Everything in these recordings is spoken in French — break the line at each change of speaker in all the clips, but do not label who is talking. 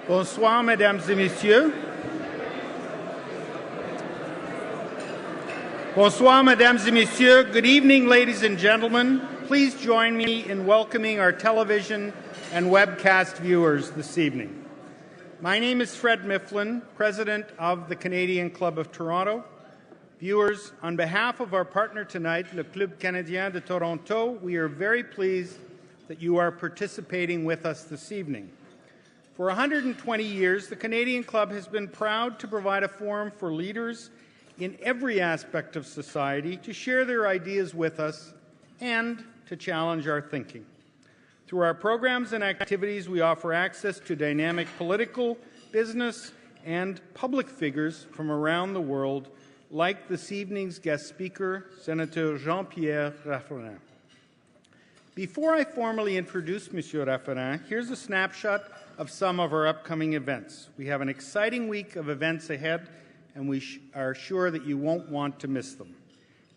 Bonsoir, mesdames et messieurs. Bonsoir, mesdames et messieurs. Good evening, ladies and gentlemen. Please join me in welcoming our television and webcast viewers this evening. My name is Fred Mifflin, President of the Canadian Club of Toronto. Viewers, on behalf of our partner tonight, Le Club Canadien de Toronto, we are very pleased that you are participating with us this evening. For 120 years, the Canadian Club has been proud to provide a forum for leaders in every aspect of society to share their ideas with us and to challenge our thinking. Through our programs and activities, we offer access to dynamic political, business, and public figures from around the world, like this evening's guest speaker, Senator Jean-Pierre Raffarin. Before I formally introduce Monsieur Raffarin, here's a snapshot of some of our upcoming events. We have an exciting week of events ahead, and we are sure that you won't want to miss them.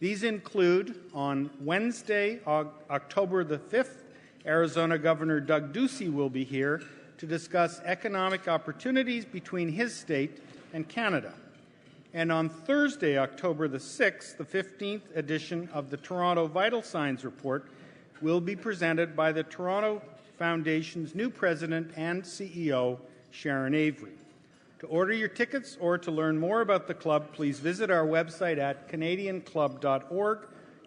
These include, on Wednesday, October the 5th, Arizona Governor Doug Ducey will be here to discuss economic opportunities between his state and Canada. And on Thursday, October the 6th, the 15th edition of the Toronto Vital Signs Report will be presented by the Toronto Foundation's new president and CEO, Sharon Avery. To order your tickets or to learn more about the club, please visit our website at canadianclub.org.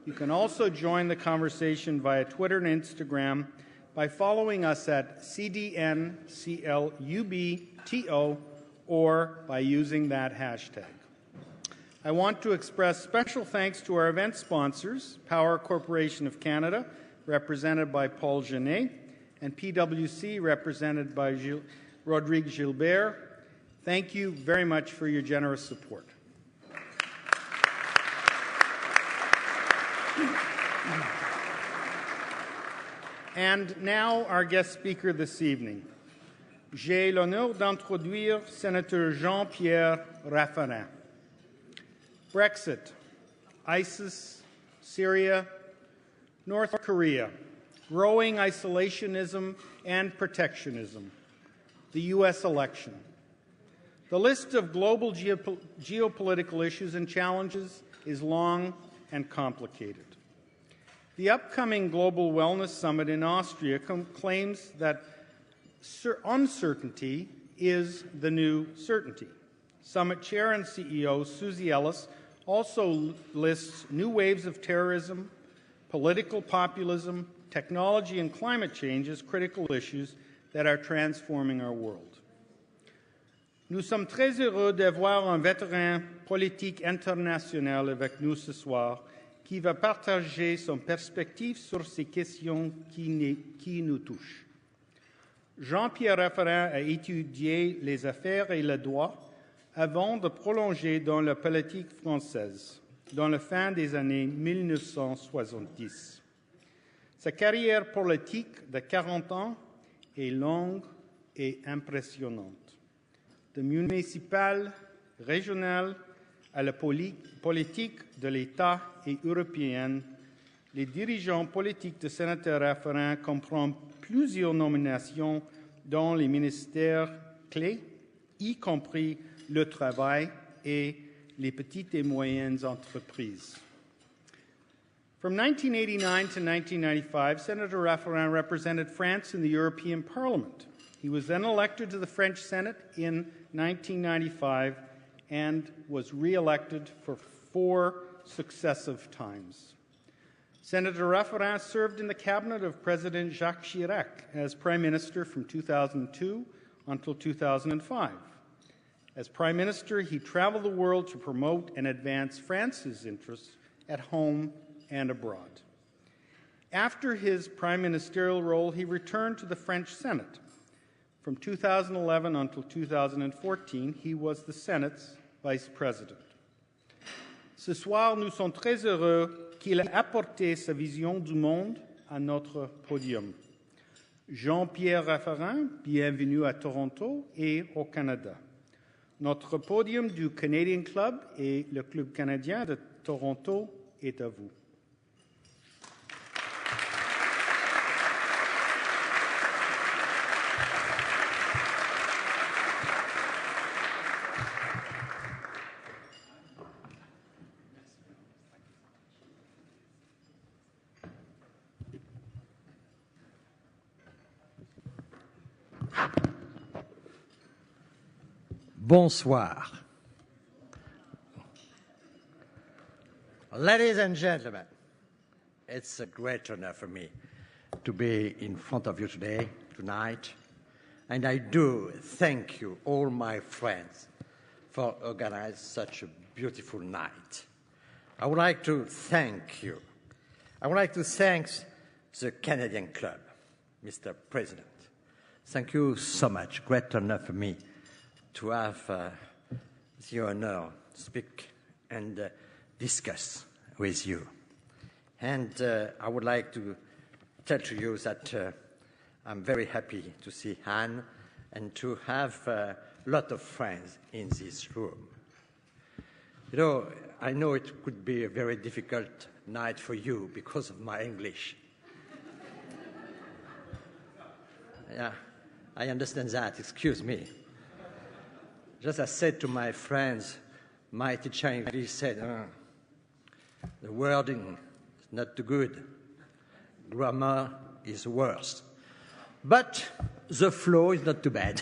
You can also join the conversation via Twitter and Instagram by following us at CDNCLUBTO or by using that hashtag. I want to express special thanks to our event sponsors, Power Corporation of Canada, represented by Paul Genet, and PwC, represented by Rodrigue Gilbert. Thank you very much for your generous support. And now our guest speaker this evening. J'ai l'honneur d'introduire Senator Jean-Pierre Raffarin. Brexit, ISIS, Syria, North Korea, growing isolationism and protectionism, the U.S. election. The list of global geopolitical issues and challenges is long and complicated. The upcoming Global Wellness Summit in Austria claims that uncertainty is the new certainty. Summit Chair and CEO Susie Ellis also lists new waves of terrorism, political populism, technology and climate change as critical issues that are transforming our world. Nous sommes très heureux d'avoir un vétéran politique international avec nous ce soir qui va partager son perspective sur ces questions qui nous touchent. Jean-Pierre Raffarin a étudié les affaires et le droit avant de prolonger dans la politique française, dans la fin des années 1970. Sa carrière politique de 40 ans est longue et impressionnante. De municipal, régional à la politique de l'État et européenne, les dirigeants politiques de sénateur Raffarin comprennent plusieurs nominations dans les ministères clés, y compris le travail et les petites et moyennes entreprises. From 1989 to 1995, Senator Raffarin represented France in the European Parliament. He was then elected to the French Senate in 1995 and was re-elected for 4 successive times. Senator Raffarin served in the cabinet of President Jacques Chirac as Prime Minister from 2002 until 2005. As Prime Minister, he traveled the world to promote and advance France's interests at home and abroad. After his prime ministerial role, he returned to the French Senate. From 2011 until 2014, he was the Senate's vice president. Ce soir, nous sommes très heureux qu'il ait apporté sa vision du monde à notre podium. Jean-Pierre Raffarin, bienvenue à Toronto et au Canada. Notre podium du Canadian Club et le Club canadien de Toronto est à vous.
Bonsoir. Ladies and gentlemen, it's a great honor for me to be in front of you tonight, and I do thank you, all my friends, for organizing such a beautiful night. I would like to thank you. I would like to thank the Canadian Club, Mr. President. Thank you so much. Great honor for me to have the honor to speak and discuss with you. And I would like to tell to you that I'm very happy to see Anne and to have a lot of friends in this room. You know, I know it could be a very difficult night for you because of my English. Yeah, I understand that. Excuse me. Just as I said to my friends, my teacher in English said, the wording is not too good. Grammar is worse. But the flow is not too bad.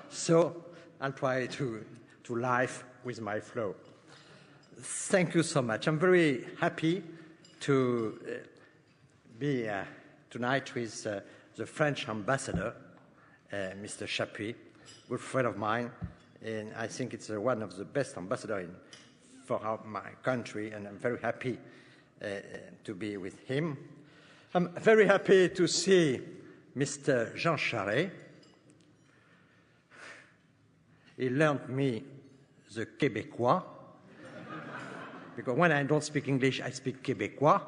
So I'll try to live with my flow. Thank you so much. I'm very happy to be tonight with the French ambassador, Mr. Chapuis, good friend of mine, and I think it's one of the best ambassadors for my country, and I'm very happy to be with him. I'm very happy to see Mr. Jean Charest. He learned me the Québécois, because when I don't speak English, I speak Québécois.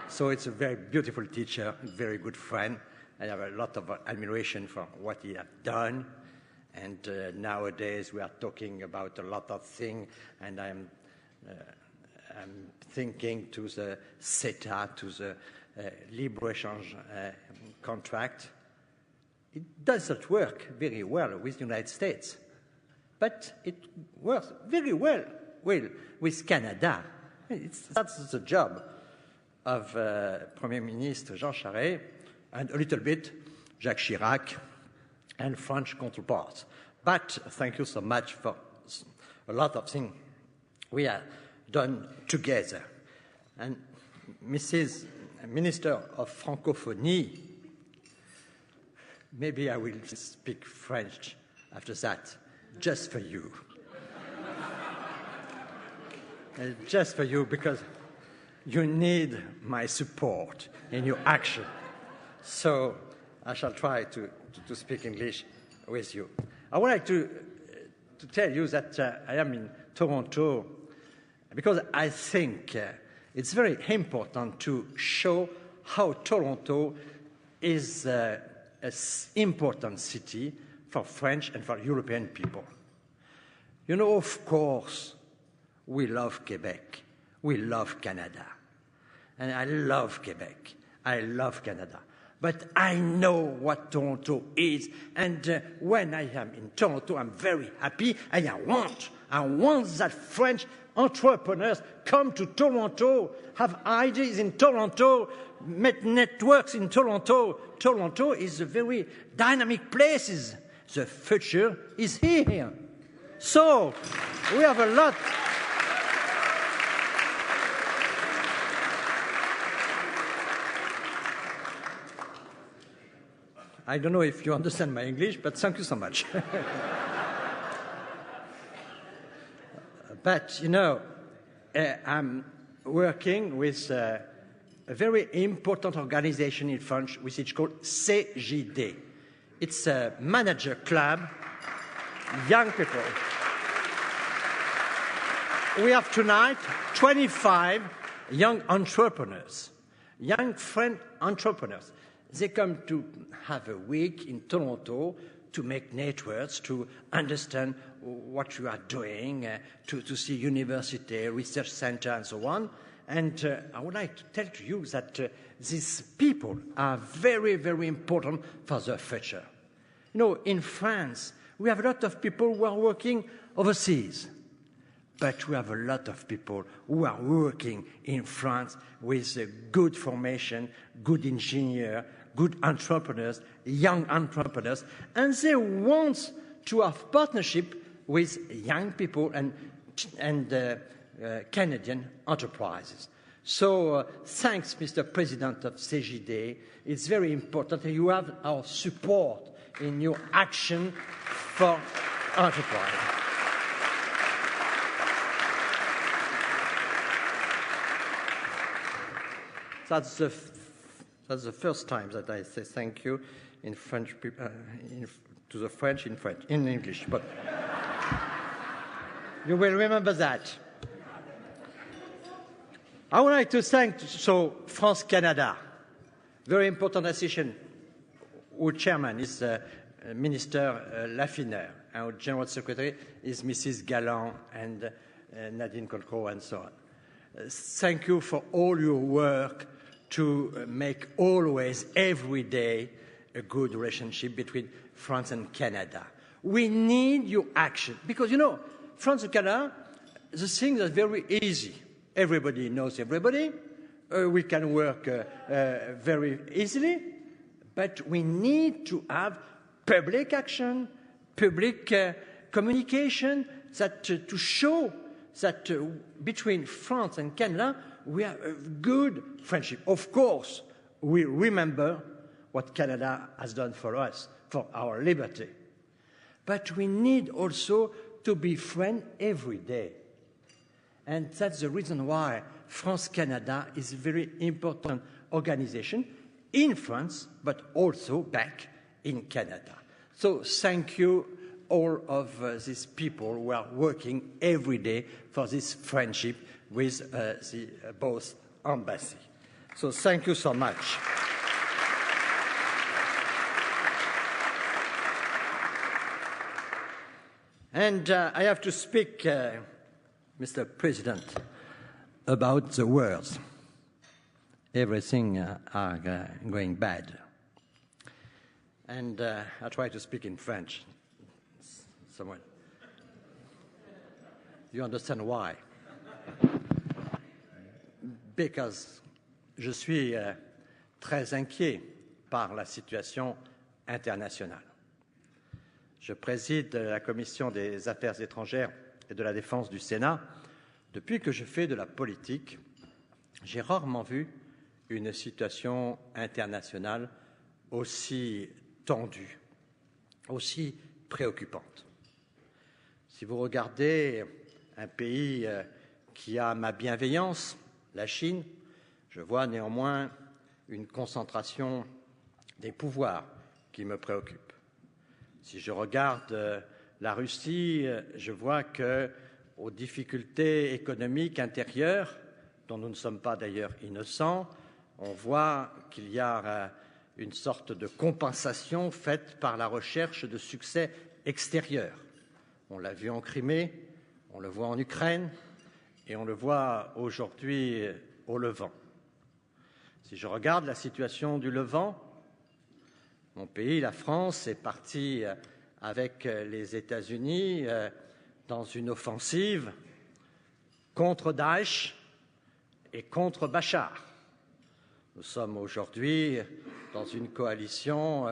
So it's a very beautiful teacher, a very good friend. I have a lot of admiration for what he has done. And nowadays we are talking about a lot of things, and I'm thinking to the CETA, to the Libre-Échange contract. It doesn't work very well with the United States, but it works very well with Canada. That's the job of Premier Minister Jean Charest, and a little bit Jacques Chirac and French counterparts. But thank you so much for a lot of things we have done together. And Mrs. Minister of Francophonie, maybe I will speak French after that, just for you. Just for you, because you need my support in your action. So I shall try to speak English with you. I would like to tell you that I am in Toronto because I think it's very important to show how Toronto is an important city for French and for European people. You know, of course, we love Quebec. We love Canada. And I love Quebec. I love Canada. But I know what Toronto is. And when I am in Toronto, I'm very happy. And I want that French entrepreneurs come to Toronto, have ideas in Toronto, make networks in Toronto. Toronto is a very dynamic place. The future is here. So we have a lot. I don't know if you understand my English, but thank you so much. But, you know, I'm working with a very important organization in France, which is called CJD. It's a manager club, young people. We have tonight 25 young entrepreneurs, young French entrepreneurs. They come to have a week in Toronto to make networks, to understand what you are doing, to see university, research center, and so on. And I would like to tell to you that these people are very, very important for the future. You know, in France, we have a lot of people who are working overseas. But we have a lot of people who are working in France with a good formation, good engineer, good entrepreneurs, young entrepreneurs, and they want to have partnership with young people and Canadian enterprises. So thanks, Mr. President of CGD. It's very important that you have our support in your action for enterprise. That's the first time that I say thank you in French, to the French in English, but you will remember that. I would like to thank France-Canada, very important decision. Our chairman is Minister Laffineur. Our general secretary is Mrs. Galland and Nadine Colcro and so on. Thank you for all your work to make always, every day, a good relationship between France and Canada. We need your action because, you know, France and Canada, the things are very easy. Everybody knows everybody. We can work very easily, but we need to have public action, public communication that to show that between France and Canada we have a good friendship. Of course, we remember what Canada has done for us, for our liberty. But we need also to be friends every day. And that's the reason why France-Canada is a very important organization in France, but also back in Canada. So thank you all of these people who are working every day for this friendship with both embassies. So thank you so much. And I have to speak, Mr. President, about the words. Everything are going bad. And I try to speak in French. Someone. You understand why? Because je suis très inquiet par la situation internationale. Je préside la Commission des Affaires étrangères et de la Défense du Sénat. Depuis que je fais de la politique, j'ai rarement vu une situation internationale aussi tendue, aussi préoccupante. Si vous regardez un pays qui a ma bienveillance, la Chine, je vois néanmoins une concentration des pouvoirs qui me préoccupe. Si je regarde la Russie, je vois qu'aux difficultés économiques intérieures, dont nous ne sommes pas d'ailleurs innocents, on voit qu'il y a une sorte de compensation faite par la recherche de succès extérieur. On l'a vu en Crimée, on le voit en Ukraine et on le voit aujourd'hui au Levant. Si je regarde la situation du Levant, mon pays, la France, est parti avec les États-Unis dans une offensive contre Daesh et contre Bachar. Nous sommes aujourd'hui dans une coalition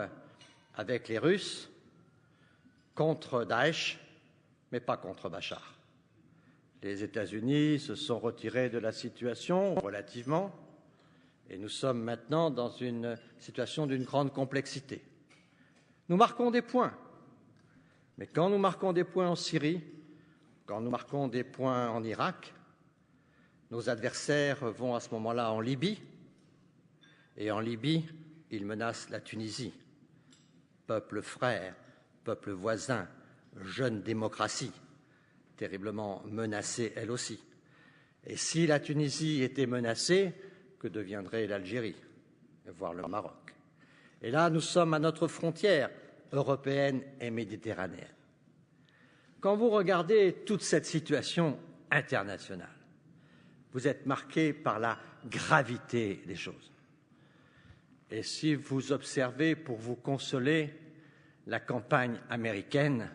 avec les Russes contre Daesh, mais pas contre Bachar. Les États-Unis se sont retirés de la situation relativement, et nous sommes maintenant dans une situation d'une grande complexité. Nous marquons des points, mais quand nous marquons des points en Syrie, quand nous marquons des points en Irak, nos adversaires vont à ce moment-là en Libye, et en Libye, ils menacent la Tunisie. Peuple frère, peuple voisin, jeune démocratie, terriblement menacée elle aussi. Et si la Tunisie était menacée, que deviendrait l'Algérie, voire le Maroc? Et là, nous sommes à notre frontière européenne et méditerranéenne. Quand vous regardez toute cette situation internationale, vous êtes marqué par la gravité des choses. Et si vous observez, pour vous consoler, la campagne américaine,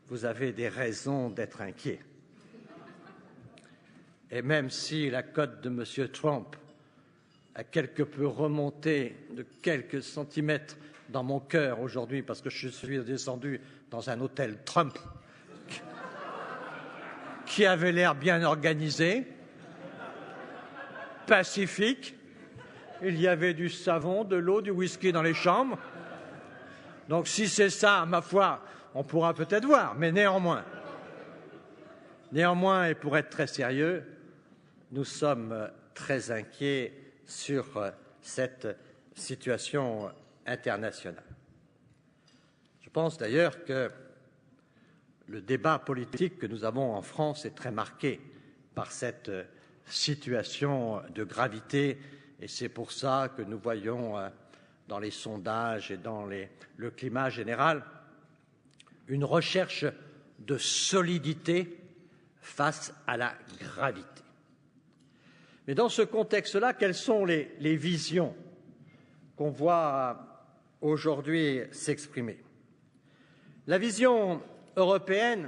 vous avez des raisons d'être inquiet. Et même si la cote de M. Trump a quelque peu remonté de quelques centimètres dans mon cœur aujourd'hui parce que je suis descendu dans un hôtel Trump qui avait l'air bien organisé, pacifique. Il y avait du savon, de l'eau, du whisky dans les chambres. Donc si c'est ça, ma foi, on pourra peut-être voir. Mais néanmoins, et pour être très sérieux, nous sommes très inquiets sur cette situation internationale. Je pense d'ailleurs que le débat politique que nous avons en France est très marqué par cette situation de gravité et c'est pour ça que nous voyons dans les sondages et dans le climat général une recherche de solidité face à la gravité. Mais dans ce contexte-là, quelles sont les visions qu'on voit aujourd'hui s'exprimer? La vision européenne,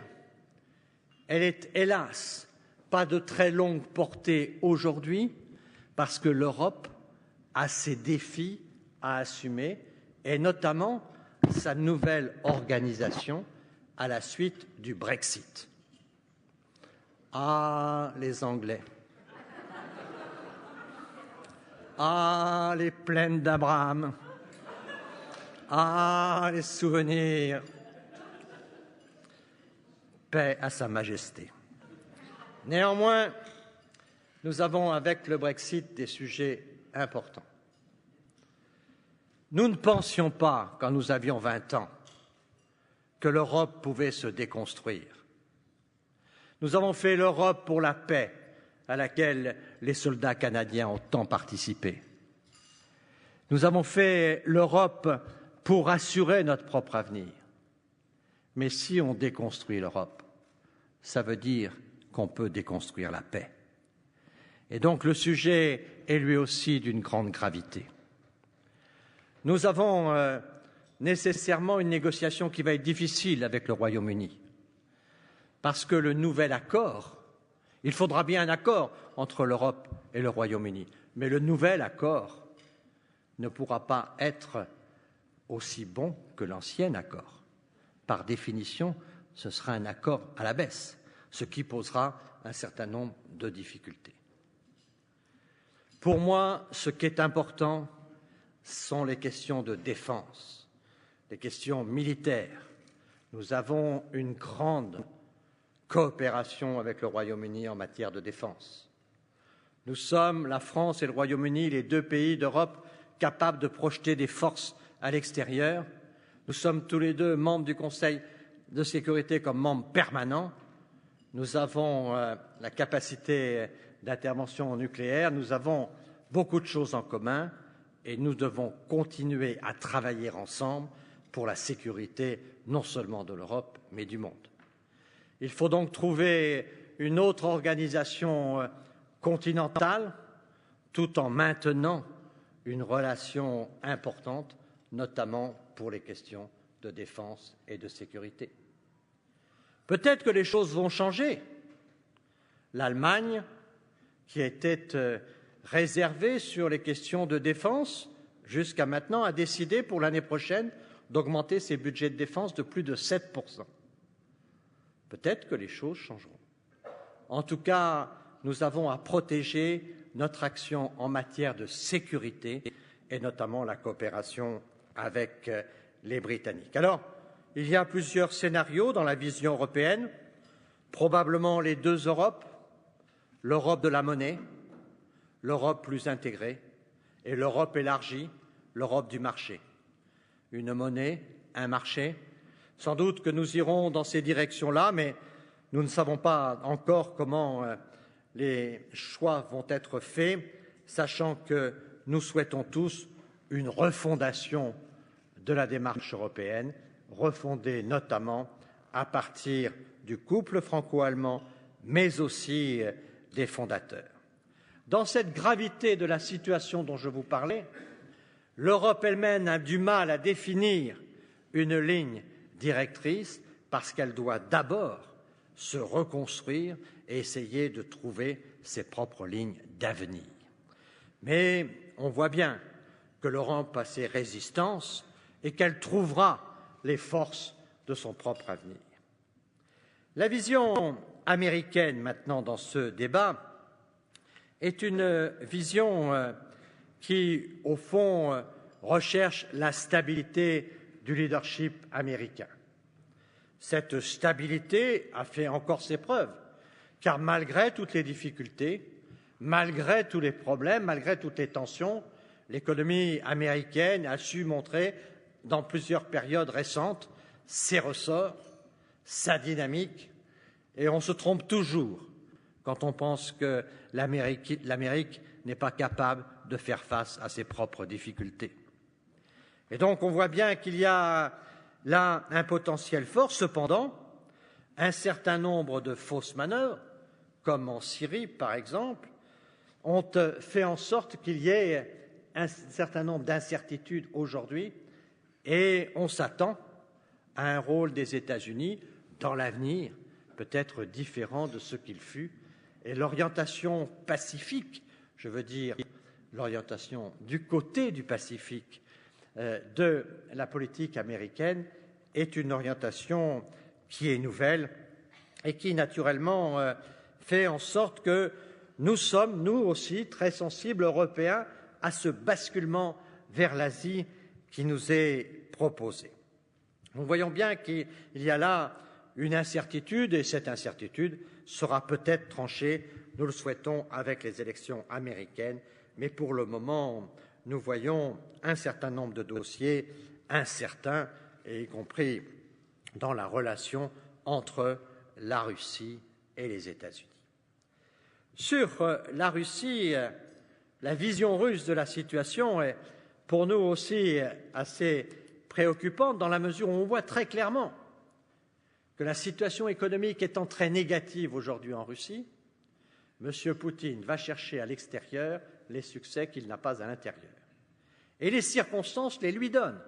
elle est hélas pas de très longue portée aujourd'hui parce que l'Europe a ses défis à assumer et notamment sa nouvelle organisation à la suite du Brexit. Ah, les Anglais. Ah, les plaines d'Abraham. Ah, les souvenirs. Paix à Sa Majesté. Néanmoins, nous avons avec le Brexit des sujets importants. Nous ne pensions pas, quand nous avions 20 ans, que l'Europe pouvait se déconstruire. Nous avons fait l'Europe pour la paix, à laquelle les soldats canadiens ont tant participé. Nous avons fait l'Europe pour assurer notre propre avenir. Mais si on déconstruit l'Europe, ça veut dire qu'on peut déconstruire la paix. Et donc le sujet est lui aussi d'une grande gravité. Nous avons nécessairement une négociation qui va être difficile avec le Royaume-Uni, parce que le nouvel accord, il faudra bien un accord entre l'Europe et le Royaume-Uni, mais le nouvel accord ne pourra pas être aussi bon que l'ancien accord. Par définition, ce sera un accord à la baisse, ce qui posera un certain nombre de difficultés. Pour moi, ce qui est important sont les questions de défense, les questions militaires. Nous avons une grande coopération avec le Royaume-Uni en matière de défense. Nous sommes, la France et le Royaume-Uni, les deux pays d'Europe capables de projeter des forces à l'extérieur. Nous sommes tous les deux membres du Conseil de sécurité comme membres permanents. Nous avons la capacité d'intervention nucléaire. Nous avons beaucoup de choses en commun et nous devons continuer à travailler ensemble pour la sécurité non seulement de l'Europe, mais du monde. Il faut donc trouver une autre organisation continentale tout en maintenant une relation importante, notamment pour les questions de défense et de sécurité. Peut-être que les choses vont changer. L'Allemagne, qui était réservée sur les questions de défense, jusqu'à maintenant, a décidé pour l'année prochaine d'augmenter ses budgets de défense de plus de 7%. Peut-être que les choses changeront. En tout cas, nous avons à protéger notre action en matière de sécurité et notamment la coopération avec les Britanniques. Alors, il y a plusieurs scénarios dans la vision européenne, probablement les deux Europes, l'Europe de la monnaie, l'Europe plus intégrée et l'Europe élargie, l'Europe du marché. Une monnaie, un marché. Sans doute que nous irons dans ces directions-là, mais nous ne savons pas encore comment les choix vont être faits, sachant que nous souhaitons tous une refondation de la démarche européenne, refondée notamment à partir du couple franco-allemand, mais aussi des fondateurs. Dans cette gravité de la situation dont je vous parlais, l'Europe elle-même a du mal à définir une ligne directrice parce qu'elle doit d'abord se reconstruire et essayer de trouver ses propres lignes d'avenir. Mais on voit bien que l'Europe a ses résistances et qu'elle trouvera les forces de son propre avenir. La vision américaine maintenant dans ce débat est une vision qui, au fond, recherche la stabilité du leadership américain. Cette stabilité a fait encore ses preuves, car malgré toutes les difficultés, malgré tous les problèmes, malgré toutes les tensions, l'économie américaine a su montrer, dans plusieurs périodes récentes, ses ressorts, sa dynamique, et on se trompe toujours quand on pense que l'Amérique n'est pas capable de faire face à ses propres difficultés. Et donc on voit bien qu'il y a là un potentiel fort. Cependant, un certain nombre de fausses manœuvres, comme en Syrie par exemple, ont fait en sorte qu'il y ait un certain nombre d'incertitudes aujourd'hui et on s'attend à un rôle des États-Unis dans l'avenir peut-être différent de ce qu'il fut. Et l'orientation pacifique, je veux dire l'orientation du côté du Pacifique de la politique américaine, est une orientation qui est nouvelle et qui, naturellement, fait en sorte que nous sommes, nous aussi, très sensibles, Européens, à ce basculement vers l'Asie qui nous est proposé. Nous voyons bien qu'il y a là une incertitude, et cette incertitude sera peut-être tranchée, nous le souhaitons, avec les élections américaines, mais pour le moment, nous voyons un certain nombre de dossiers incertains, y compris dans la relation entre la Russie et les États-Unis. Sur la Russie, la vision russe de la situation est pour nous aussi assez préoccupante dans la mesure où on voit très clairement que la situation économique étant très négative aujourd'hui en Russie, M. Poutine va chercher à l'extérieur les succès qu'il n'a pas à l'intérieur. Et les circonstances les lui donnent.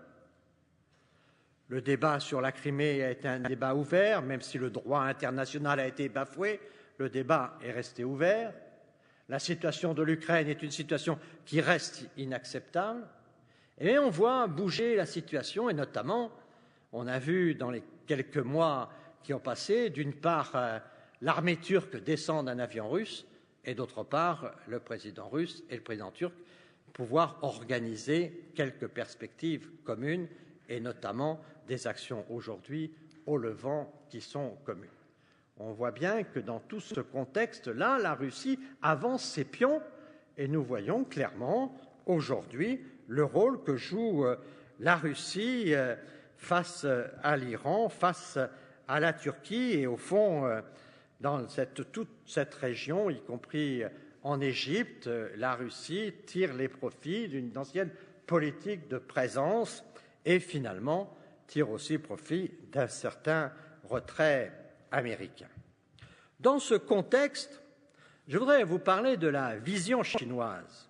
Le débat sur la Crimée a été un débat ouvert, même si le droit international a été bafoué, le débat est resté ouvert. La situation de l'Ukraine est une situation qui reste inacceptable. Et on voit bouger la situation, et notamment, on a vu dans les quelques mois qui ont passé, d'une part, l'armée turque descend d'un avion russe, et d'autre part, le président russe et le président turc pouvoir organiser quelques perspectives communes, et notamment des actions aujourd'hui au Levant qui sont communes. On voit bien que dans tout ce contexte-là, la Russie avance ses pions, et nous voyons clairement aujourd'hui le rôle que joue la Russie face à l'Iran, face à la Turquie et au fond dans toute cette région, y compris en Égypte, la Russie tire les profits d'une ancienne politique de présence et finalement tire aussi profit d'un certain retrait américain. Dans ce contexte, je voudrais vous parler de la vision chinoise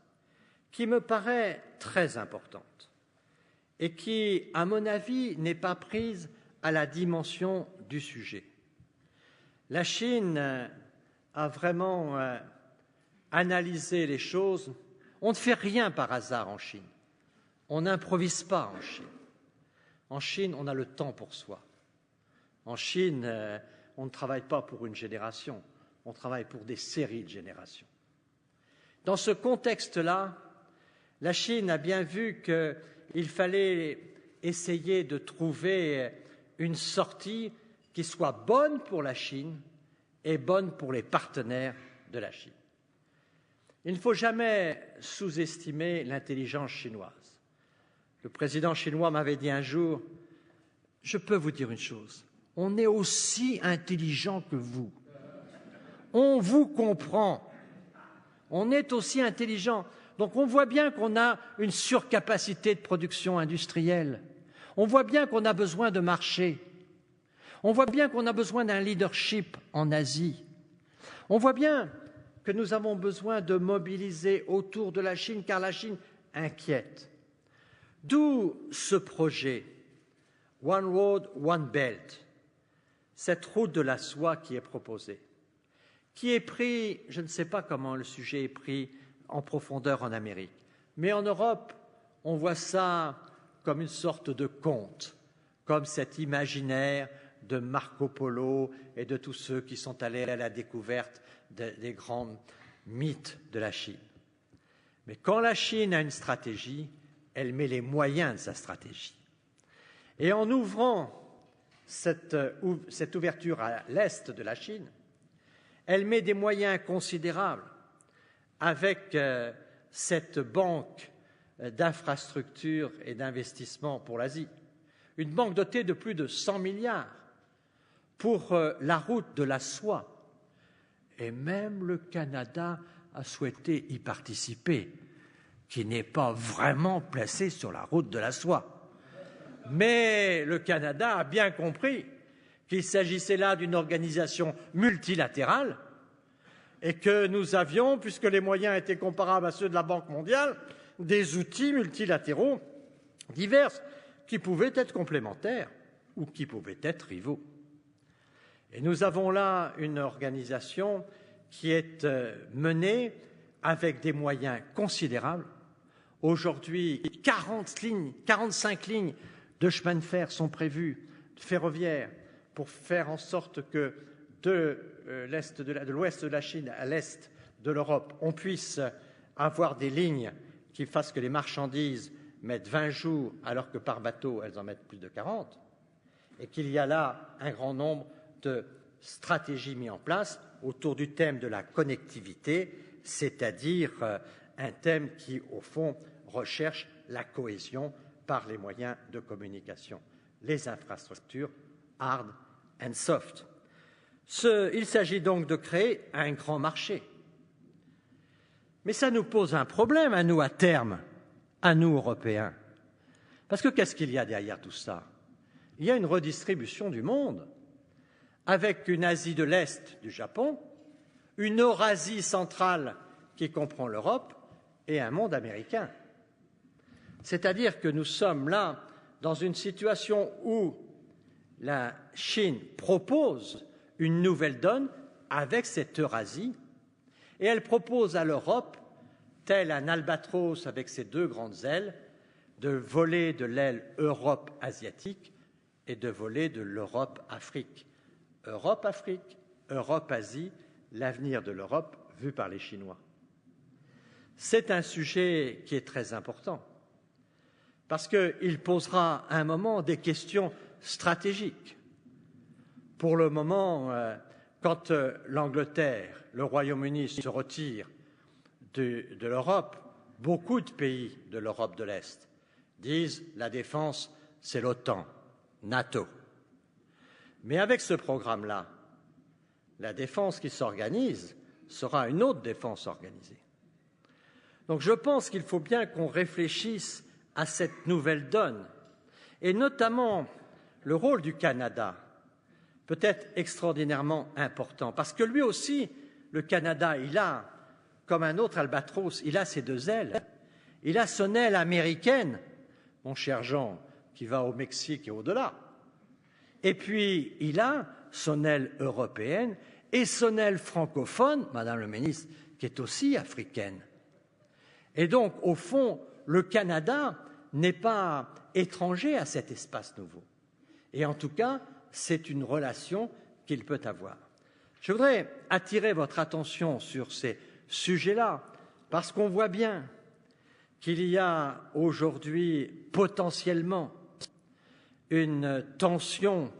qui me paraît très importante et qui, à mon avis, n'est pas prise à la dimension du sujet. La Chine a vraiment analysé les choses. On ne fait rien par hasard en Chine. On n'improvise pas en Chine. En Chine, on a le temps pour soi. En Chine, on ne travaille pas pour une génération, on travaille pour des séries de générations. Dans ce contexte-là, la Chine a bien vu qu'il fallait essayer de trouver une sortie qui soit bonne pour la Chine et bonne pour les partenaires de la Chine. Il ne faut jamais sous-estimer l'intelligence chinoise. Le président chinois m'avait dit un jour, « Je peux vous dire une chose, on est aussi intelligent que vous. On vous comprend. On est aussi intelligent. Donc on voit bien qu'on a une surcapacité de production industrielle. On voit bien qu'on a besoin de marché. On voit bien qu'on a besoin d'un leadership en Asie. On voit bien que nous avons besoin de mobiliser autour de la Chine, car la Chine inquiète. D'où ce projet One Road, One Belt, cette route de la soie qui est proposée, qui est pris, je ne sais pas comment le sujet est pris en profondeur en Amérique. Mais en Europe, on voit ça comme une sorte de conte, comme cet imaginaire de Marco Polo et de tous ceux qui sont allés à la découverte des grands mythes de la Chine. Mais quand la Chine a une stratégie, elle met les moyens de sa stratégie. Et en ouvrant cette ouverture à l'est de la Chine, elle met des moyens considérables avec cette banque d'infrastructures et d'investissements pour l'Asie, une banque dotée de plus de 100 milliards pour la route de la soie. Et même le Canada a souhaité y participer, qui n'est pas vraiment placé sur la route de la soie. Mais le Canada a bien compris qu'il s'agissait là d'une organisation multilatérale et que nous avions, puisque les moyens étaient comparables à ceux de la Banque mondiale, des outils multilatéraux divers qui pouvaient être complémentaires ou qui pouvaient être rivaux. Et nous avons là une organisation qui est menée avec des moyens considérables. Aujourd'hui, 45 lignes de chemin de fer sont prévues, ferroviaires, pour faire en sorte que de l'ouest de la Chine à l'est de l'Europe, on puisse avoir des lignes qui fassent que les marchandises mettent 20 jours, alors que par bateau, elles en mettent plus de 40, et qu'il y a là un grand nombre de stratégies mises en place autour du thème de la connectivité, c'est-à-dire un thème qui, au fond, recherche la cohésion par les moyens de communication, les infrastructures hard and soft. Il s'agit donc de créer un grand marché. Mais ça nous pose un problème, à nous, à terme, à nous, Européens. Parce que qu'est-ce qu'il y a derrière tout ça? Il y a une redistribution du monde, avec une Asie de l'Est du Japon, une Eurasie centrale qui comprend l'Europe et un monde américain. C'est-à-dire que nous sommes là dans une situation où la Chine propose une nouvelle donne avec cette Eurasie et elle propose à l'Europe, tel un albatros avec ses deux grandes ailes, de voler de l'aile Europe asiatique et de voler de l'Europe-Afrique. Europe-Afrique, Europe-Asie, l'avenir de l'Europe vu par les Chinois. C'est un sujet qui est très important parce qu'il posera à un moment des questions stratégiques. Pour le moment, quand l'Angleterre, le Royaume-Uni se retirent de l'Europe, beaucoup de pays de l'Europe de l'Est disent la défense, c'est l'OTAN, NATO. Mais avec ce programme-là, la défense qui s'organise sera une autre défense organisée. Donc je pense qu'il faut bien qu'on réfléchisse à cette nouvelle donne, et notamment le rôle du Canada peut être extraordinairement important, parce que lui aussi, le Canada, il a, comme un autre albatros, il a ses deux ailes. Il a son aile américaine, mon cher Jean, qui va au Mexique et au-delà. Et puis, il a son aile européenne et son aile francophone, Madame le ministre, qui est aussi africaine. Et donc, au fond, le Canada n'est pas étranger à cet espace nouveau. Et en tout cas, c'est une relation qu'il peut avoir. Je voudrais attirer votre attention sur ces sujets-là, parce qu'on voit bien qu'il y a aujourd'hui potentiellement une tension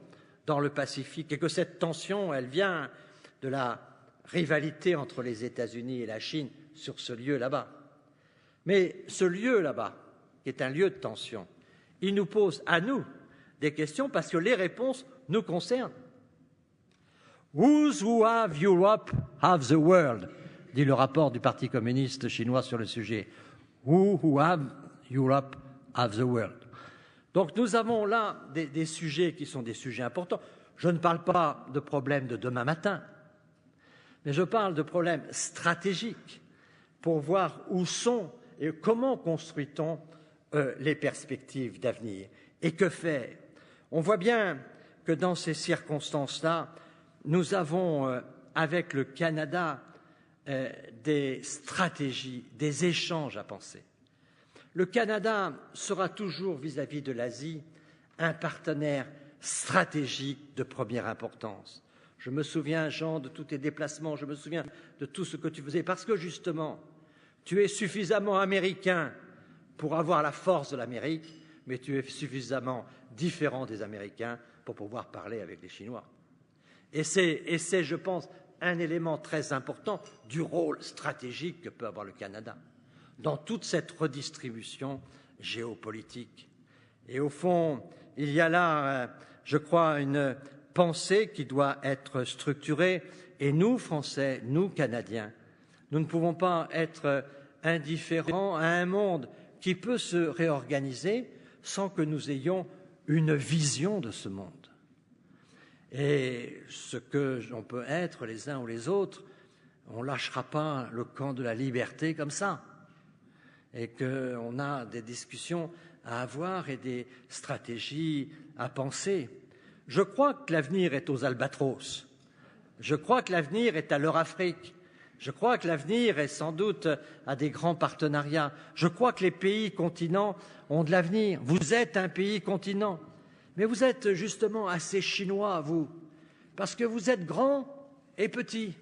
dans le Pacifique et que cette tension, elle vient de la rivalité entre les États-Unis et la Chine sur ce lieu là-bas. Mais ce lieu là-bas, qui est un lieu de tension, il nous pose à nous des questions parce que les réponses nous concernent. Those who have Europe have the world, dit le rapport du Parti communiste chinois sur le sujet. Who have Europe have the world. Donc nous avons là des sujets qui sont des sujets importants. Je ne parle pas de problèmes de demain matin, mais je parle de problèmes stratégiques pour voir où sont et comment construit-on les perspectives d'avenir et que faire. On voit bien que dans ces circonstances-là, nous avons, avec le Canada, des stratégies, des échanges à penser. Le Canada sera toujours vis-à-vis de l'Asie un partenaire stratégique de première importance. Je me souviens, Jean, de tous tes déplacements, je me souviens de tout ce que tu faisais, parce que justement, tu es suffisamment américain pour avoir la force de l'Amérique, mais tu es suffisamment différent des Américains pour pouvoir parler avec les Chinois. Et c'est, je pense, un élément très important du rôle stratégique que peut avoir le Canada dans toute cette redistribution géopolitique. Et au fond, il y a là, je crois, une pensée qui doit être structurée. Et nous, Français, nous, Canadiens, nous ne pouvons pas être indifférents à un monde qui peut se réorganiser sans que nous ayons une vision de ce monde. Et ce que l'on peut être les uns ou les autres, on ne lâchera pas le camp de la liberté comme ça. Et qu'on a des discussions à avoir et des stratégies à penser. Je crois que l'avenir est aux albatros. Je crois que l'avenir est à l'Eurafrique. Je crois que l'avenir est sans doute à des grands partenariats. Je crois que les pays continents ont de l'avenir. Vous êtes un pays continent. Mais vous êtes justement assez chinois, vous, parce que vous êtes grand et petit,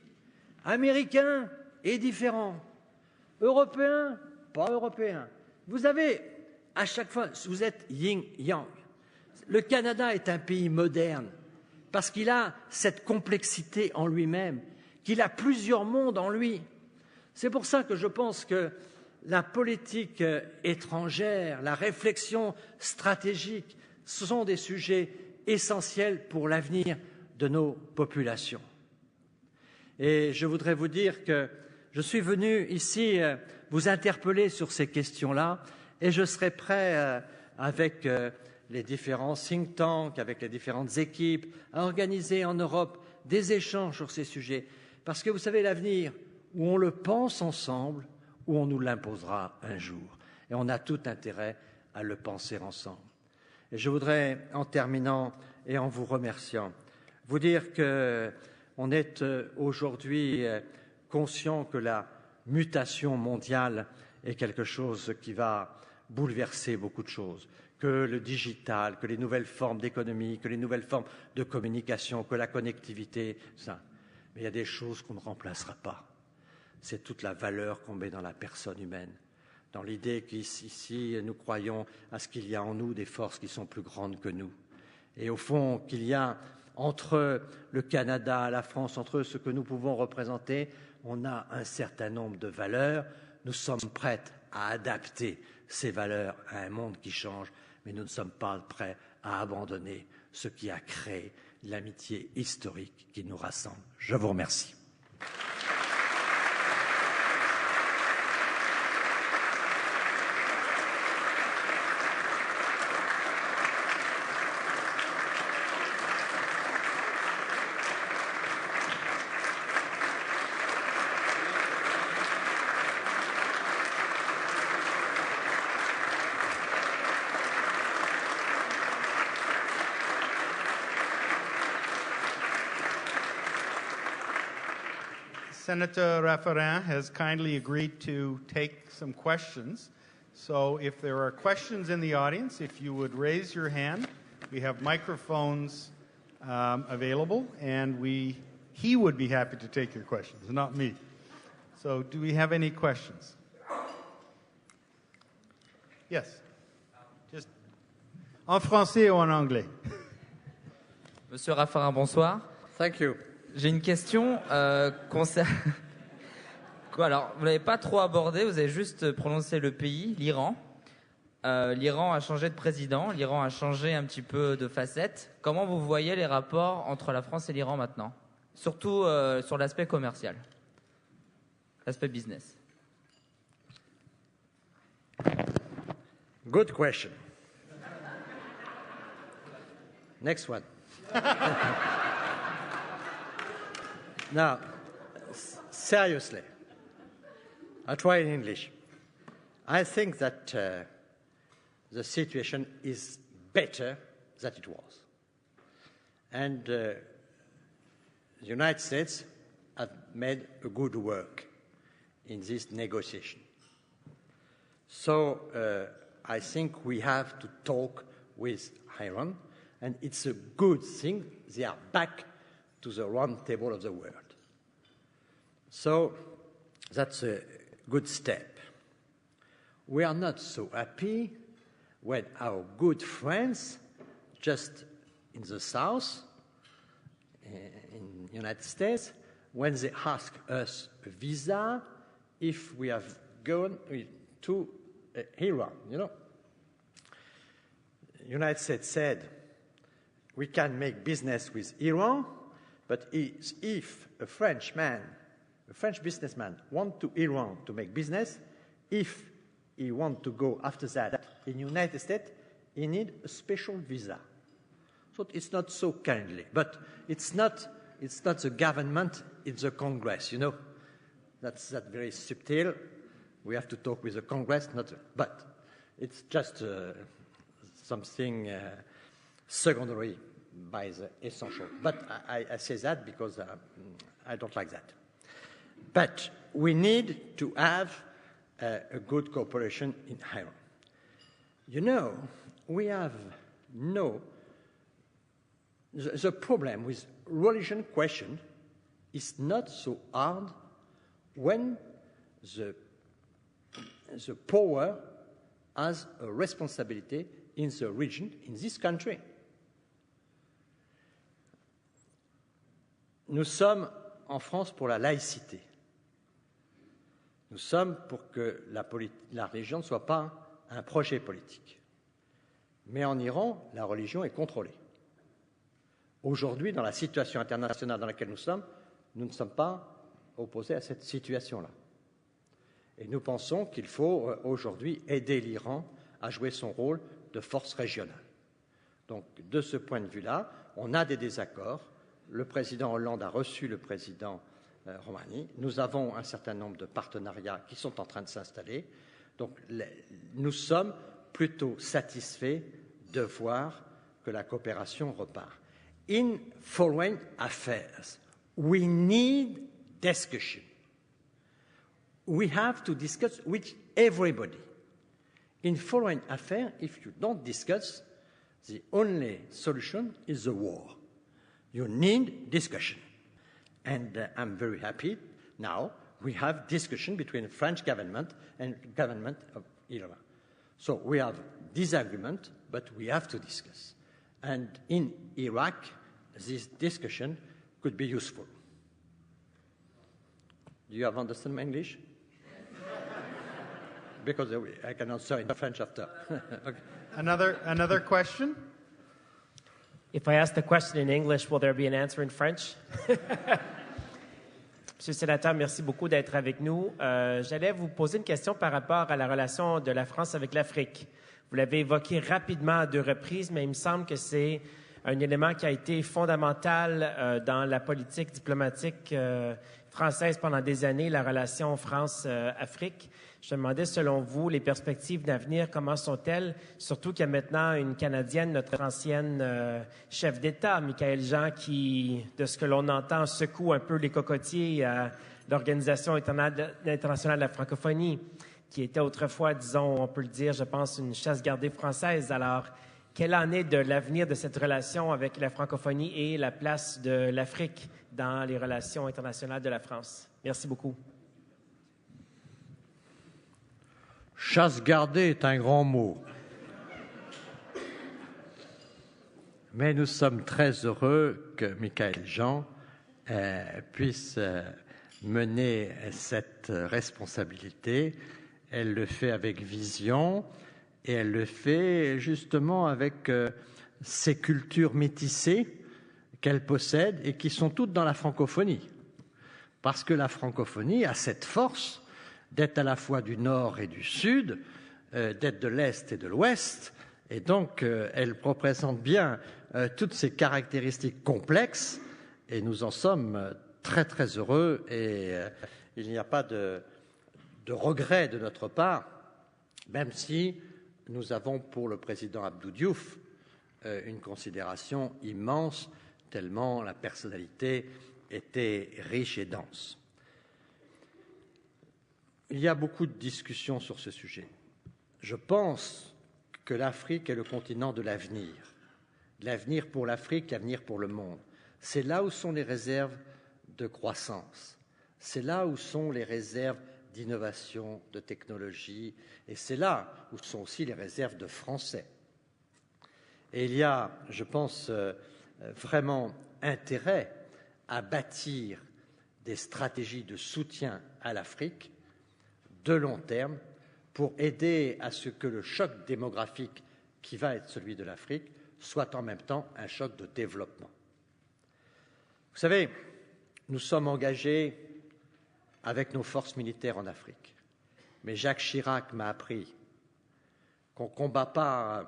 américain et différent, européen, pas européen. Vous avez, à chaque fois, vous êtes yin-yang. Le Canada est un pays moderne, parce qu'il a cette complexité en lui-même, qu'il a plusieurs mondes en lui. C'est pour ça que je pense que la politique étrangère, la réflexion stratégique, ce sont des sujets essentiels pour l'avenir de nos populations. Et je voudrais vous dire que je suis venu ici vous interpeller sur ces questions-là et je serai prêt avec les différents think tanks, avec les différentes équipes, à organiser en Europe des échanges sur ces sujets. Parce que vous savez, l'avenir, où on le pense ensemble, ou on nous l'imposera un jour. Et on a tout intérêt à le penser ensemble. Et je voudrais, en terminant et en vous remerciant, vous dire qu'on est aujourd'hui conscient que la mutation mondiale est quelque chose qui va bouleverser beaucoup de choses, que le digital, que les nouvelles formes d'économie, que les nouvelles formes de communication, que la connectivité, ça. Mais il y a des choses qu'on ne remplacera pas. C'est toute la valeur qu'on met dans la personne humaine, dans l'idée qu'ici, nous croyons à ce qu'il y a en nous des forces qui sont plus grandes que nous. Et au fond, qu'il y a entre le Canada, la France, entre ce que nous pouvons représenter, on a un certain nombre de valeurs. Nous sommes prêts à adapter ces valeurs à un monde qui change, mais nous ne sommes pas prêts à abandonner ce qui a créé l'amitié historique qui nous rassemble. Je vous remercie.
Senator Raffarin has kindly agreed to take some questions. So if there are questions in the audience, if you would raise your hand, we have microphones available, and he would be happy to take your questions, not me. So do we have any questions? Yes. Just en français ou en anglais?
Monsieur Raffarin, bonsoir.
Thank you.
J'ai une question concernant... Alors, vous l'avez pas trop abordé, vous avez juste prononcé le pays, l'Iran. L'Iran a changé de président, l'Iran a changé un petit peu de facette. Comment vous voyez les rapports entre la France et l'Iran maintenant? Surtout sur l'aspect commercial, l'aspect business.
Good question. Next one. Now, seriously, I'll try in English. I think that the situation is better than it was. And the United States have made a good work in this negotiation. So I think we have to talk with Iran, and it's a good thing they are back to the round table of the world. So that's a good step. We are not so happy when our good friends just in the south, in the United States, when they ask us a visa if we have gone to Iran, you know. The United States said we can make business with Iran, but if a French businessman wants to Iran to make business, if he wants to go after that in the United States, he needs a special visa. So it's not so kindly, but it's not the government, it's the Congress, you know. That's very subtle. We have to talk with the Congress, but it's just something secondary by the essential. But I say that because I don't like that. But we need to have a good cooperation in Iran. You know, we have the problem with religion question is not so hard when the power has a responsibility in the region, in this country. Nous sommes en France pour la laïcité. Nous sommes pour que la religion ne soit pas un projet politique. Mais en Iran, la religion est contrôlée. Aujourd'hui, dans la situation internationale dans laquelle nous ne sommes pas opposés à cette situation-là. Et nous pensons qu'il faut aujourd'hui aider l'Iran à jouer son rôle de force régionale. Donc, de ce point de vue-là, on a des désaccords. Le président Hollande a reçu le président Rouhani. Nous avons un certain nombre de partenariats qui sont en train de s'installer. Donc, nous sommes plutôt satisfaits de voir que la coopération repart. In foreign affairs, we need discussion. We have to discuss with everybody. In foreign affairs, if you don't discuss, the only solution is the war. You need discussion. And I'm very happy now we have discussion between the French government and government of Iran. So we have disagreement, but we have to discuss. And in Iraq, this discussion could be useful. Do you have understand my English? Because I can answer in French after. Okay.
Another question?
If I ask the question in English, will there be an answer in French? Monsieur le sénateur, merci beaucoup d'être avec nous. J'allais vous poser une question par rapport à la relation de la France avec l'Afrique. Vous l'avez évoqué rapidement à 2 reprises, mais il me semble que c'est un élément qui a été fondamental dans la politique diplomatique française pendant des années, la relation France-Afrique. Je me demandais, selon vous, les perspectives d'avenir, comment sont-elles? Surtout qu'il y a maintenant une Canadienne, notre ancienne chef d'État, Michaëlle Jean, qui, de ce que l'on entend, secoue un peu les cocotiers à l'Organisation internationale de la francophonie, qui était autrefois, disons, on peut le dire, je pense, une chasse gardée française. Alors, quelle en est de l'avenir de cette relation avec la francophonie et la place de l'Afrique dans les relations internationales de la France? Merci beaucoup.
Chasse gardée est un grand mot. Mais nous sommes très heureux que Michaëlle Jean puisse mener cette responsabilité. Elle le fait avec vision et elle le fait justement avec ces cultures métissées qu'elle possède et qui sont toutes dans la francophonie. Parce que la francophonie a cette force d'être à la fois du nord et du sud, d'être de l'est et de l'ouest, et donc elle représente bien toutes ces caractéristiques complexes, et nous en sommes très très heureux, et il n'y a pas de regret de notre part, même si nous avons pour le président Abdou Diouf une considération immense, tellement la personnalité était riche et dense. Il y a beaucoup de discussions sur ce sujet. je pense que l'Afrique est le continent de l'avenir. L'avenir pour l'Afrique, l'avenir pour le monde. C'est là où sont les réserves de croissance. C'est là où sont les réserves d'innovation, de technologie, et c'est là où sont aussi les réserves de Français. Et il y a, je pense, vraiment intérêt à bâtir des stratégies de soutien à l'Afrique de long terme pour aider à ce que le choc démographique qui va être celui de l'Afrique soit en même temps un choc de développement. Vous savez, nous sommes engagés avec nos forces militaires en Afrique. Mais Jacques Chirac m'a appris qu'on ne combat pas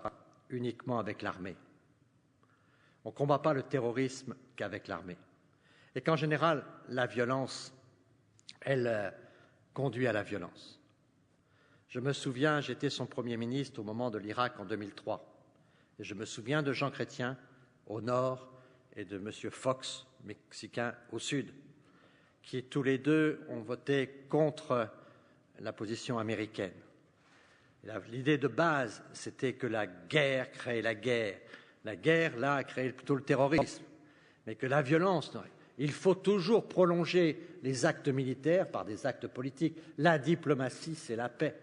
uniquement avec l'armée. On ne combat pas le terrorisme qu'avec l'armée. Et qu'en général, la violence, elle conduit à la violence. Je me souviens, j'étais son Premier ministre au moment de l'Irak en 2003. Et je me souviens de Jean Chrétien au nord et de M. Fox, mexicain, au sud, qui tous les deux ont voté contre la position américaine. L'idée de base, c'était que la guerre crée la guerre. La guerre, là, a créé plutôt le terrorisme. Mais que la violence, non. Il faut toujours prolonger les actes militaires par des actes politiques. La diplomatie, c'est la paix.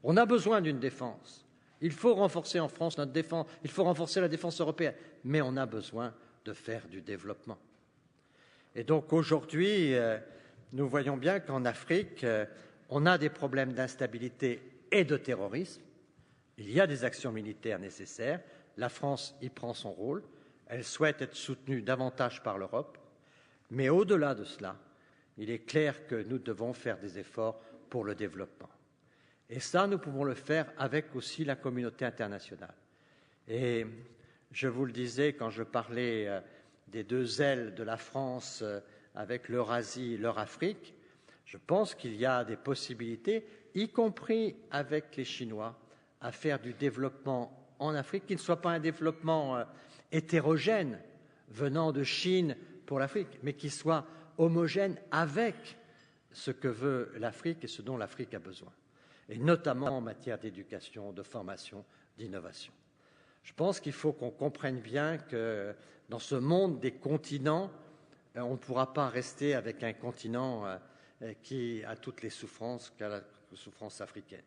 On a besoin d'une défense. Il faut renforcer en France notre défense. Il faut renforcer la défense européenne. Mais on a besoin de faire du développement. Et donc aujourd'hui, nous voyons bien qu'en Afrique, on a des problèmes d'instabilité et de terrorisme. Il y a des actions militaires nécessaires. La France y prend son rôle. Elle souhaite être soutenue davantage par l'Europe. Mais au-delà de cela, il est clair que nous devons faire des efforts pour le développement. Et ça, nous pouvons le faire avec aussi la communauté internationale. Et je vous le disais quand je parlais des deux ailes de la France avec l'Eurasie et l'Eurafrique, je pense qu'il y a des possibilités, y compris avec les Chinois, à faire du développement en Afrique, qui ne soit pas un développement hétérogène venant de Chine pour l'Afrique, mais qui soit homogène avec ce que veut l'Afrique et ce dont l'Afrique a besoin, et notamment en matière d'éducation, de formation, d'innovation. Je pense qu'il faut qu'on comprenne bien que dans ce monde des continents, on ne pourra pas rester avec un continent qui a toutes les souffrances qu'a la souffrance africaine.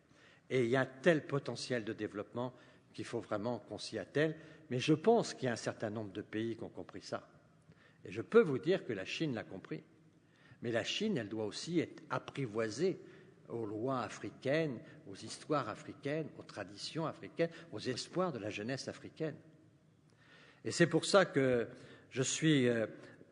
Et il y a un tel potentiel de développement qu'il faut vraiment qu'on s'y attelle. Mais je pense qu'il y a un certain nombre de pays qui ont compris ça. Et je peux vous dire que la Chine l'a compris. Mais la Chine, elle doit aussi être apprivoisée aux lois africaines, aux histoires africaines, aux traditions africaines, aux espoirs de la jeunesse africaine. Et c'est pour ça que je suis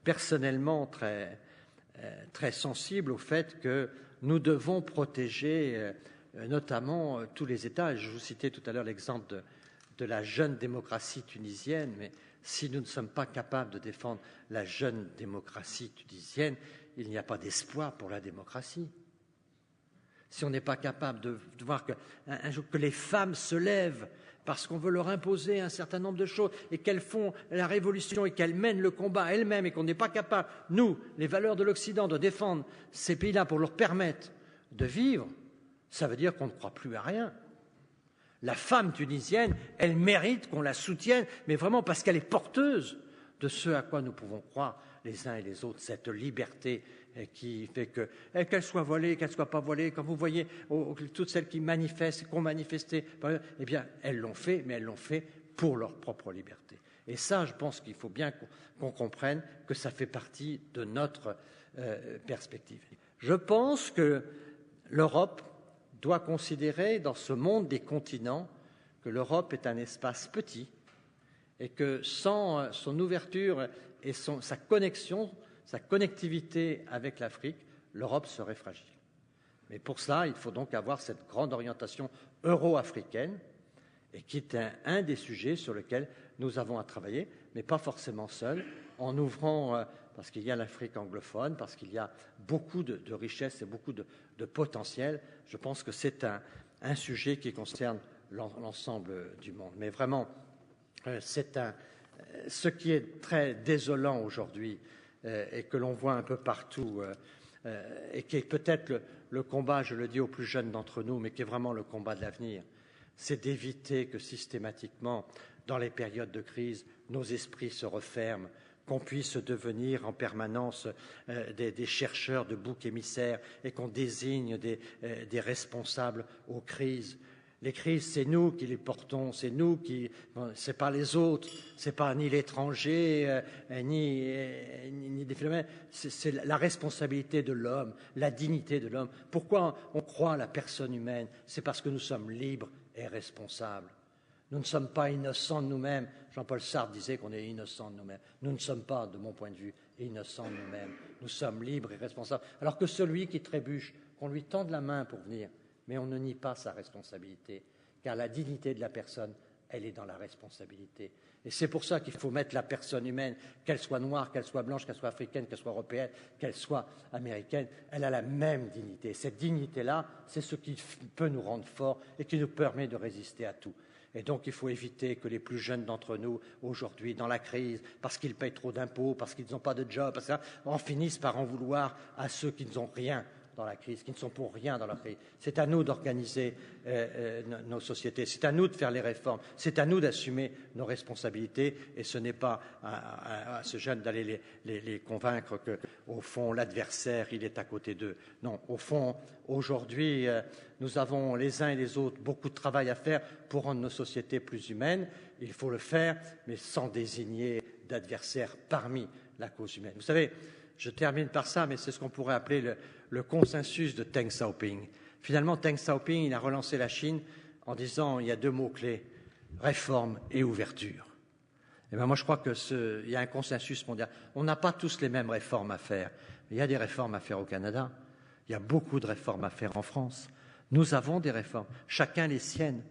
personnellement très sensible au fait que nous devons protéger notamment tous les États. Je vous citais tout à l'heure l'exemple de la jeune démocratie tunisienne, mais si nous ne sommes pas capables de défendre la jeune démocratie tunisienne, il n'y a pas d'espoir pour la démocratie. Si on n'est pas capable de voir un jour que les femmes se lèvent parce qu'on veut leur imposer un certain nombre de choses et qu'elles font la révolution et qu'elles mènent le combat elles-mêmes et qu'on n'est pas capable, nous, les valeurs de l'Occident, de défendre ces pays-là pour leur permettre de vivre, ça veut dire qu'on ne croit plus à rien. La femme tunisienne, elle mérite qu'on la soutienne, mais vraiment parce qu'elle est porteuse de ce à quoi nous pouvons croire les uns et les autres, cette liberté qui fait que, qu'elle soit voilée, qu'elle ne soit pas voilée, quand vous voyez toutes celles qui manifestent, qui ont manifesté, eh bien, elles l'ont fait, mais elles l'ont fait pour leur propre liberté. Et ça, je pense qu'il faut bien qu'on comprenne que ça fait partie de notre perspective. Je pense que l'Europe doit considérer dans ce monde des continents que l'Europe est un espace petit et que sans son ouverture et sa connexion, sa connectivité avec l'Afrique, l'Europe serait fragile. Mais pour cela, il faut donc avoir cette grande orientation euro-africaine et qui est un des sujets sur lesquels nous avons à travailler, mais pas forcément seul, en ouvrant, parce qu'il y a l'Afrique anglophone, parce qu'il y a beaucoup de richesses et beaucoup de potentiel. Je pense que c'est un sujet qui concerne l'ensemble du monde. Mais vraiment, c'est ce qui est très désolant aujourd'hui et que l'on voit un peu partout et qui est peut-être le combat, je le dis aux plus jeunes d'entre nous, mais qui est vraiment le combat de l'avenir. c'est d'éviter que systématiquement, dans les périodes de crise, nos esprits se referment, qu'on puisse devenir en permanence des chercheurs de boucs émissaires et qu'on désigne des responsables aux crises. Les crises, c'est nous qui les portons, c'est nous qui, c'est pas les autres, c'est pas ni l'étranger, ni des phénomènes, c'est la responsabilité de l'homme, la dignité de l'homme. Pourquoi on croit à la personne humaine? C'est parce que nous sommes libres et responsables. Nous ne sommes pas innocents de nous-mêmes. Jean-Paul Sartre disait qu'on est innocents de nous-mêmes. Nous ne sommes pas, de mon point de vue, innocents de nous-mêmes. Nous sommes libres et responsables. Alors que celui qui trébuche, qu'on lui tende la main pour venir, mais on ne nie pas sa responsabilité, car la dignité de la personne, elle est dans la responsabilité. Et c'est pour ça qu'il faut mettre la personne humaine, qu'elle soit noire, qu'elle soit blanche, qu'elle soit africaine, qu'elle soit européenne, qu'elle soit américaine, elle a la même dignité. Cette dignité-là, c'est ce qui peut nous rendre forts et qui nous permet de résister à tout. Et donc, il faut éviter que les plus jeunes d'entre nous, aujourd'hui, dans la crise, parce qu'ils payent trop d'impôts, parce qu'ils n'ont pas de job, en finissent par en vouloir à ceux qui n'ont rien dans la crise, qui ne sont pour rien dans la crise. C'est à nous d'organiser nos sociétés, c'est à nous de faire les réformes, c'est à nous d'assumer nos responsabilités, et ce n'est pas à ce jeune d'aller les convaincre qu'au fond, l'adversaire, il est à côté d'eux. Non, au fond, aujourd'hui, nous avons les uns et les autres beaucoup de travail à faire pour rendre nos sociétés plus humaines. Il faut le faire, mais sans désigner d'adversaires parmi la cause humaine. Vous savez, je termine par ça, mais c'est ce qu'on pourrait appeler le consensus de Deng Xiaoping. Finalement, Deng Xiaoping, il a relancé la Chine en disant il y a deux mots-clés, réforme et ouverture. Et bien moi, je crois qu'il y a un consensus mondial. On n'a pas tous les mêmes réformes à faire. Mais il y a des réformes à faire au Canada. Il y a beaucoup de réformes à faire en France. Nous avons des réformes, chacun les siennes.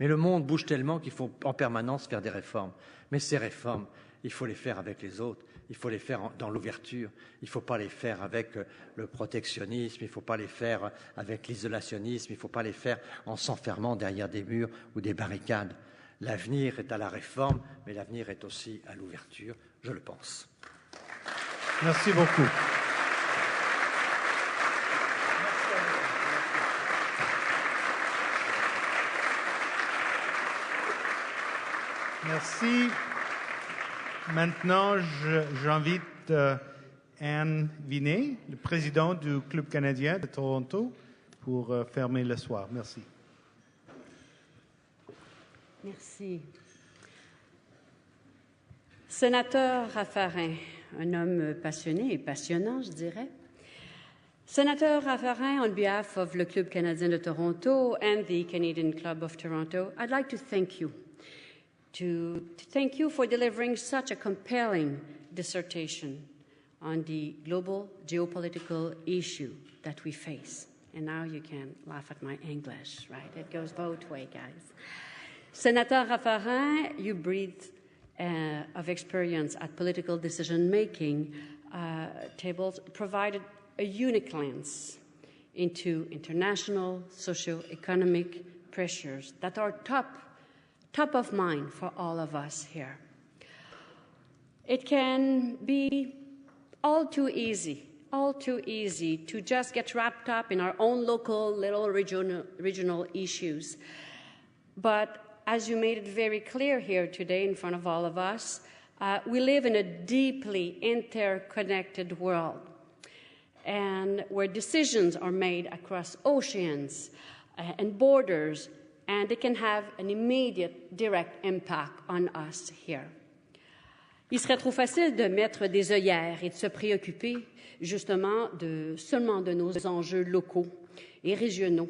Mais le monde bouge tellement qu'il faut en permanence faire des réformes. Mais ces réformes, il faut les faire avec les autres. Il faut les faire dans l'ouverture. Il ne faut pas les faire avec le protectionnisme. Il ne faut pas les faire avec l'isolationnisme. Il ne faut pas les faire en s'enfermant derrière des murs ou des barricades. L'avenir est à la réforme, mais l'avenir est aussi à l'ouverture, je le pense.
Merci beaucoup. Merci. Maintenant, j'invite Anne Vinet, le président du Club canadien de Toronto, pour fermer le soir. Merci.
Merci. Sénateur Raffarin, un homme passionné et passionnant, je dirais. Senator Raffarin, on behalf of the Club Canadien de Toronto and the Canadian Club of Toronto, I'd like to thank you. To thank you for delivering such a compelling dissertation on the global geopolitical issue that we face. And now you can laugh at my English, right? It goes both ways, guys. Senator Raffarin, you breathe of experience at political decision-making tables, provided a unique lens into international socio-economic pressures that are top of mind for all of us here. It can be all too easy to just get wrapped up in our own local little regional issues. But as you made it very clear here today in front of all of us, we live in a deeply interconnected world, and where decisions are made across oceans and borders, and it can have an immediate, direct impact on us here. Il serait trop facile de mettre des œillères et de se préoccuper justement seulement de nos enjeux locaux et régionaux.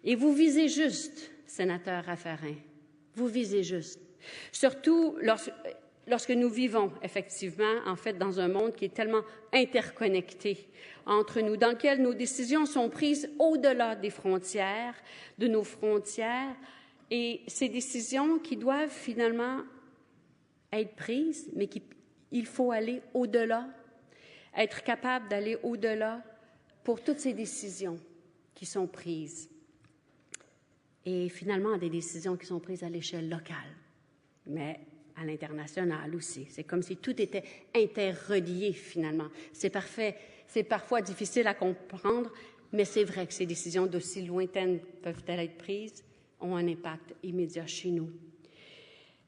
Et vous visez juste, sénateur Raffarin, vous visez juste. Surtout lorsque nous vivons effectivement, en fait, dans un monde qui est tellement interconnecté entre nous, dans lequel nos décisions sont prises au-delà des frontières, de nos frontières, et ces décisions qui doivent finalement être prises, mais il faut aller au-delà, être capable d'aller au-delà pour toutes ces décisions qui sont prises. Et finalement, des décisions qui sont prises à l'échelle locale, mais à l'international aussi. C'est comme si tout était interrelié finalement. C'est parfois difficile à comprendre, mais c'est vrai que ces décisions d'aussi lointaines peuvent-elles être prises. ont un impact immédiat chez nous.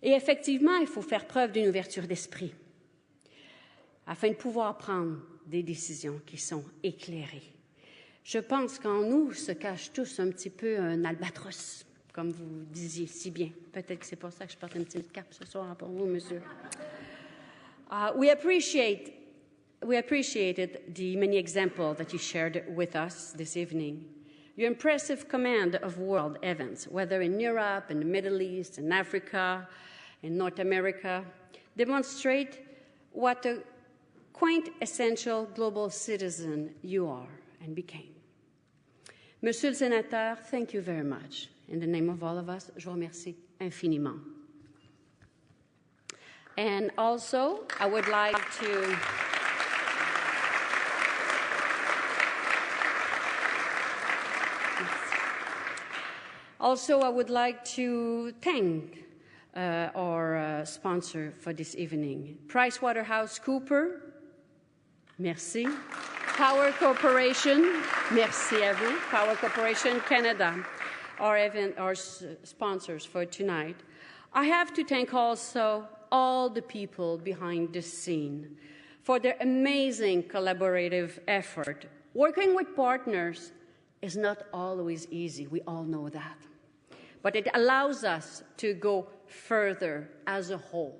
Et effectivement, il faut faire preuve d'une ouverture d'esprit afin de pouvoir prendre des décisions qui sont éclairées. Je pense qu'en nous se cache tous un petit peu un albatros, comme vous disiez si bien. Peut-être que c'est pour ça que je porte une petite cape ce soir pour vous, monsieur. We appreciated the many examples that you shared with us this evening. Your impressive command of world events, whether in Europe, in the Middle East, in Africa, in North America, demonstrate what a quaint, essential global citizen you are and became. Monsieur le Sénateur, thank you very much. In the name of all of us, je vous remercie infiniment. And also, I would like to thank our sponsor for this evening, PricewaterhouseCoopers, merci. Power Corporation, merci à vous. Power Corporation Canada, our sponsors for tonight. I have to thank also all the people behind the scene for their amazing collaborative effort. Working with partners is not always easy, we all know that. But it allows us to go further as a whole.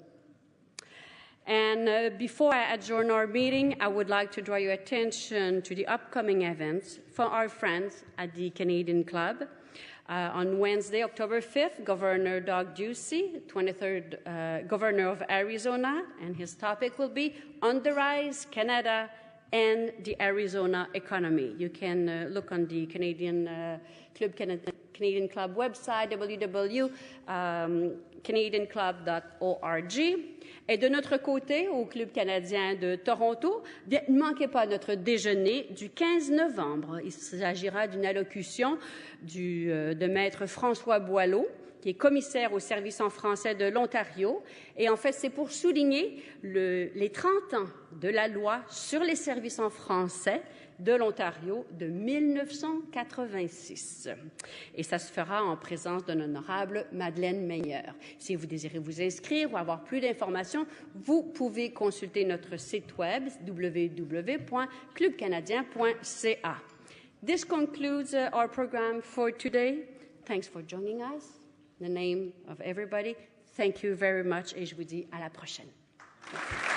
And before I adjourn our meeting, I would like to draw your attention to the upcoming events for our friends at the Canadian Club. On Wednesday, October 5th, Governor Doug Ducey, 23rd Governor of Arizona, and his topic will be On the Rise, Canada and the Arizona Economy. You can look on the Canadian Club website, www.canadianclub.org. Et de notre côté, au Club canadien de Toronto, ne manquez pas notre déjeuner du 15 novembre. Il s'agira d'une allocution de Maître François Boileau, qui est commissaire au service en français de l'Ontario. Et en fait, c'est pour souligner les 30 ans de la loi sur les services en français de l'Ontario de 1986. Et ça se fera en présence de l'honorable Madeleine Meyer. Si vous désirez vous inscrire ou avoir plus d'informations, vous pouvez consulter notre site web www.clubcanadien.ca. This concludes our program for today. Thanks for joining us. In the name of everybody, thank you very much et je vous dis à la prochaine. Merci.